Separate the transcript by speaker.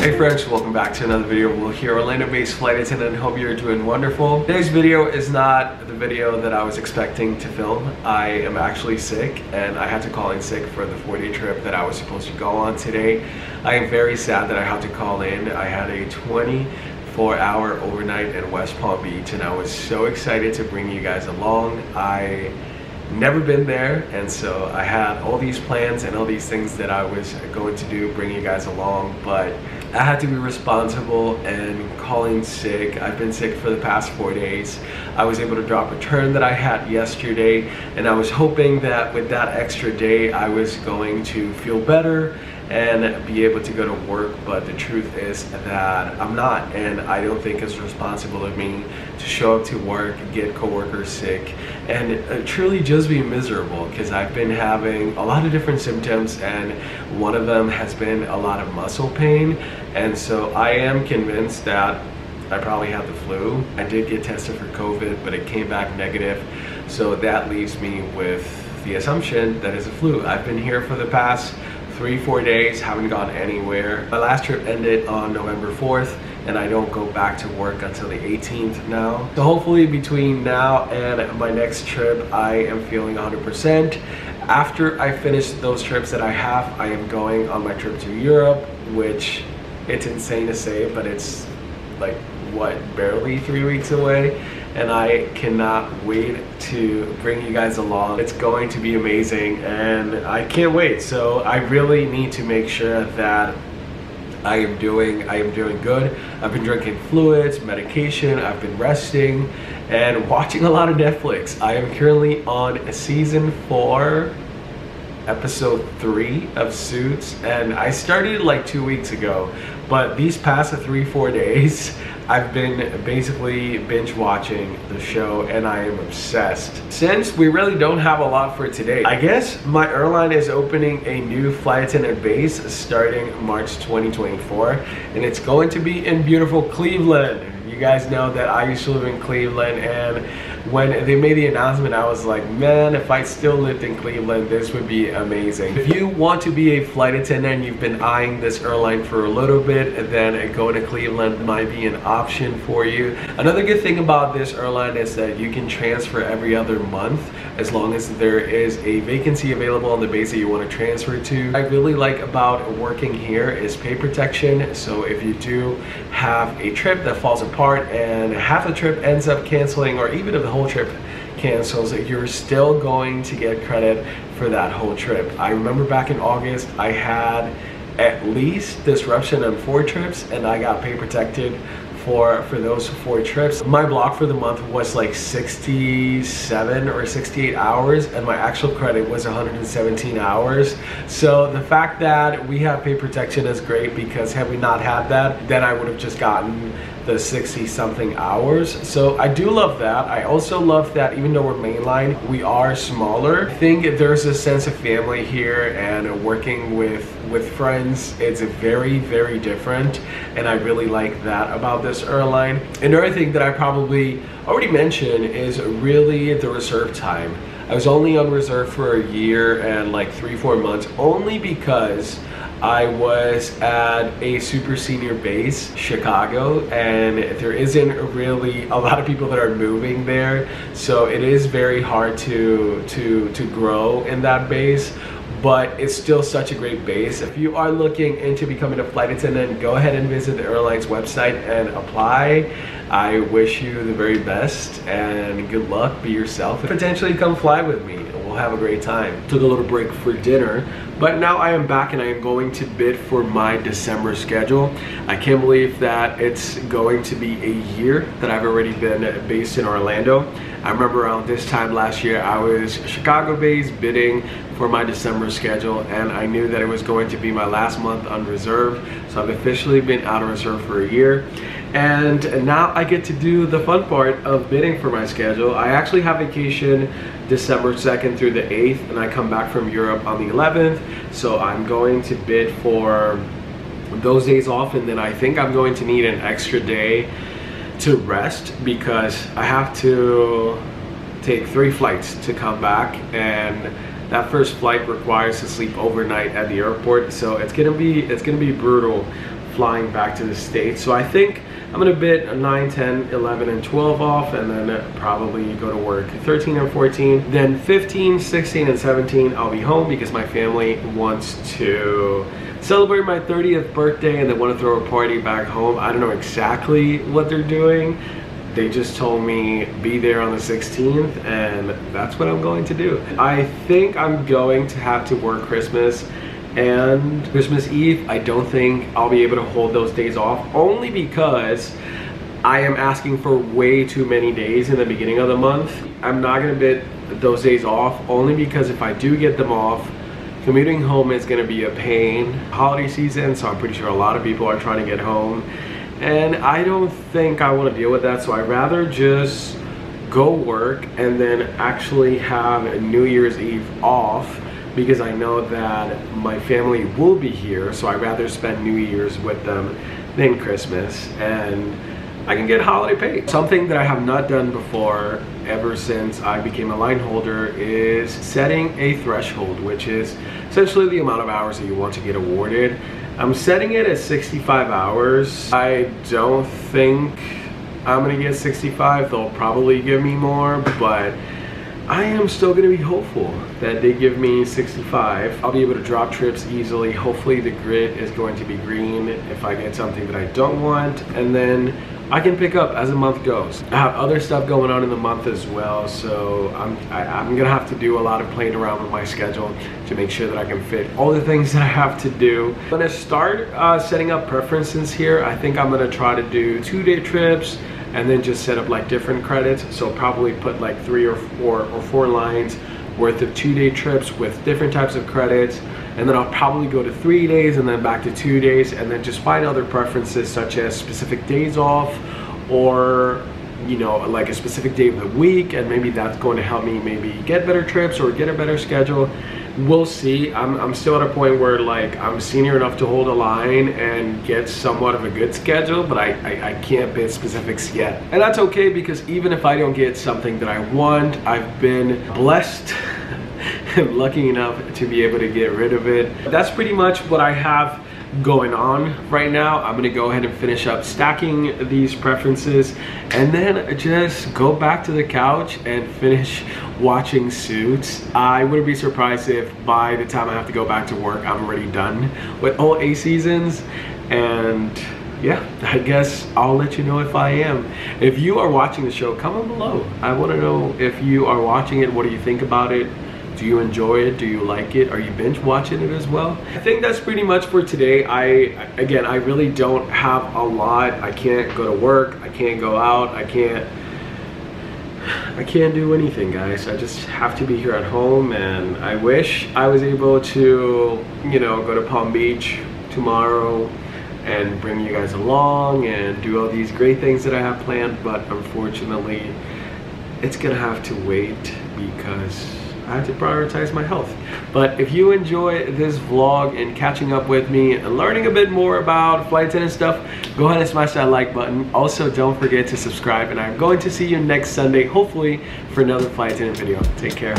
Speaker 1: Hey friends, welcome back to another video. We're here, Orlando-based flight attendant. Hope you're doing wonderful. Today's video is not the video that I was expecting to film. I am actually sick and I had to call in sick for the 4-day trip that I was supposed to go on today. I am very sad that I had to call in. I had a 24-hour overnight in West Palm Beach and I was so excited to bring you guys along. I never been there, and so I had all these plans and all these things that I was going to do, bring you guys along, but I had to be responsible and call in sick. I've been sick for the past 4 days. I was able to drop a turn that I had yesterday, and I was hoping that with that extra day I was going to feel better and be able to go to work, but the truth is that I'm not, and I don't think it's responsible of me to show up to work, get coworkers sick, and truly just be miserable, because I've been having a lot of different symptoms, and one of them has been a lot of muscle pain, and so I am convinced that I probably have the flu. I did get tested for COVID, but it came back negative, so that leaves me with the assumption that it's a flu. I've been here for the past 3-4 days, haven't gone anywhere. My last trip ended on November 4th and I don't go back to work until the 18th now. So hopefully between now and my next trip I am feeling 100%. After I finish those trips that I have, I am going on my trip to Europe, which it's insane to say, but it's like what, barely 3 weeks away, and I cannot wait to bring you guys along. It's going to be amazing and I can't wait. So I really need to make sure that I am doing good. I've been drinking fluids, medication, I've been resting and watching a lot of Netflix. I am currently on season 4, episode 3 of Suits, and I started like 2 weeks ago, but these past 3-4 days I've been basically binge watching the show and I am obsessed. Since we really don't have a lot for today, I guess my airline is opening a new flight attendant base starting March 2024, and it's going to be in beautiful Cleveland. You guys know that I used to live in Cleveland, and when they made the announcement I was like, man, if I still lived in Cleveland this would be amazing. If you want to be a flight attendant and you've been eyeing this airline for a little bit, then going to Cleveland might be an option for you. Another good thing about this airline is that you can transfer every other month as long as there is a vacancy available on the base that you want to transfer to. What I really like about working here is pay protection. So if you do have a trip that falls apart and half the trip ends up canceling, or even if the whole trip cancels, you're still going to get credit for that whole trip. I remember back in August I had at least disruption on 4 trips and I got pay protected for those 4 trips. My block for the month was like 67 or 68 hours and my actual credit was 117 hours. So the fact that we have pay protection is great, because had we not had that, then I would have just gotten the 60 something hours. So I do love that. I also love that even though we're mainline, we are smaller. I think there's a sense of family here, and working with friends, it's very, very different, and I really like that about this airline. Another thing that I probably already mentioned is really the reserve time. I was only on reserve for a year and like 3-4 months, only because I was at a super senior base, Chicago, and there isn't really a lot of people that are moving there, so it is very hard to grow in that base. But it's still such a great base. If you are looking into becoming a flight attendant, go ahead and visit the airline's website and apply. I wish you the very best and good luck. Be yourself and potentially come fly with me. We'll have a great time. Took a little break for dinner, but now I am back and I am going to bid for my December schedule. I can't believe that it's going to be a year that I've already been based in Orlando. I remember around this time last year I was Chicago based bidding for my December schedule, and I knew that it was going to be my last month on reserve. So I've officially been out of reserve for a year, and now I get to do the fun part of bidding for my schedule. I actually have vacation December 2nd through the 8th, and I come back from Europe on the 11th. So I'm going to bid for those days off, and then I think I'm going to need an extra day to rest, because I have to take 3 flights to come back, and that first flight requires to sleep overnight at the airport. So it's gonna be brutal flying back to the States. So I think I'm gonna bid 9, 10, 11, and 12 off, and then probably go to work 13 and 14. Then 15, 16, and 17, I'll be home because my family wants to celebrate my 30th birthday and they want to throw a party back home. I don't know exactly what they're doing. They just told me be there on the 16th, and that's what I'm going to do. I think I'm going to have to work Christmas and Christmas Eve. I don't think I'll be able to hold those days off, only because I am asking for way too many days in the beginning of the month. I'm not gonna bid those days off, only because if I do get them off, commuting home is gonna be a pain. Holiday season, so I'm pretty sure a lot of people are trying to get home, and I don't think I want to deal with that. So I'd rather just go work and then actually have a New Year's Eve off, because I know that my family will be here, so I'd rather spend New Year's with them than Christmas, and I can get holiday pay. Something that I have not done before ever since I became a line holder is setting a threshold, which is essentially the amount of hours that you want to get awarded. I'm setting it at 65 hours. I don't think I'm gonna get 65. They'll probably give me more, but I am still gonna be hopeful that they give me 65. I'll be able to drop trips easily. Hopefully the grid is going to be green if I get something that I don't want, and then I can pick up as the month goes. I have other stuff going on in the month as well, so I'm gonna have to do a lot of playing around with my schedule to make sure that I can fit all the things that I have to do. I'm gonna start setting up preferences here. I think I'm gonna try to do 2-day trips and then just set up like different credits. So probably put like 3 or 4 lines worth of 2-day trips with different types of credits, and then I'll probably go to 3 days and then back to 2 days, and then just find other preferences such as specific days off, or you know, like a specific day of the week, and maybe that's going to help me maybe get better trips or get a better schedule. We'll see. I'm still at a point where like I'm senior enough to hold a line and get somewhat of a good schedule, but I can't bid specifics yet. And that's okay, because even if I don't get something that I want, I've been blessed and lucky enough to be able to get rid of it. That's pretty much what I have going on right now. I'm gonna go ahead and finish up stacking these preferences, and then just go back to the couch and finish watching Suits. I wouldn't be surprised if by the time I have to go back to work, I'm already done with all 8 seasons. And yeah, I guess I'll let you know if I am. If you are watching the show, comment below. I want to know if you are watching it. What do you think about it? Do you enjoy it? Do you like it? Are you binge watching it as well? I think that's pretty much for today. Again, I really don't have a lot. I can't go to work. I can't go out. I can't do anything, guys. I just have to be here at home, and I wish I was able to, you know, go to Palm Beach tomorrow and bring you guys along and do all these great things that I have planned, but unfortunately it's gonna have to wait because I have to prioritize my health. But if you enjoy this vlog and catching up with me and learning a bit more about flight attendant stuff, go ahead and smash that like button. Also, don't forget to subscribe, and I'm going to see you next Sunday, hopefully, for another flight attendant video. Take care.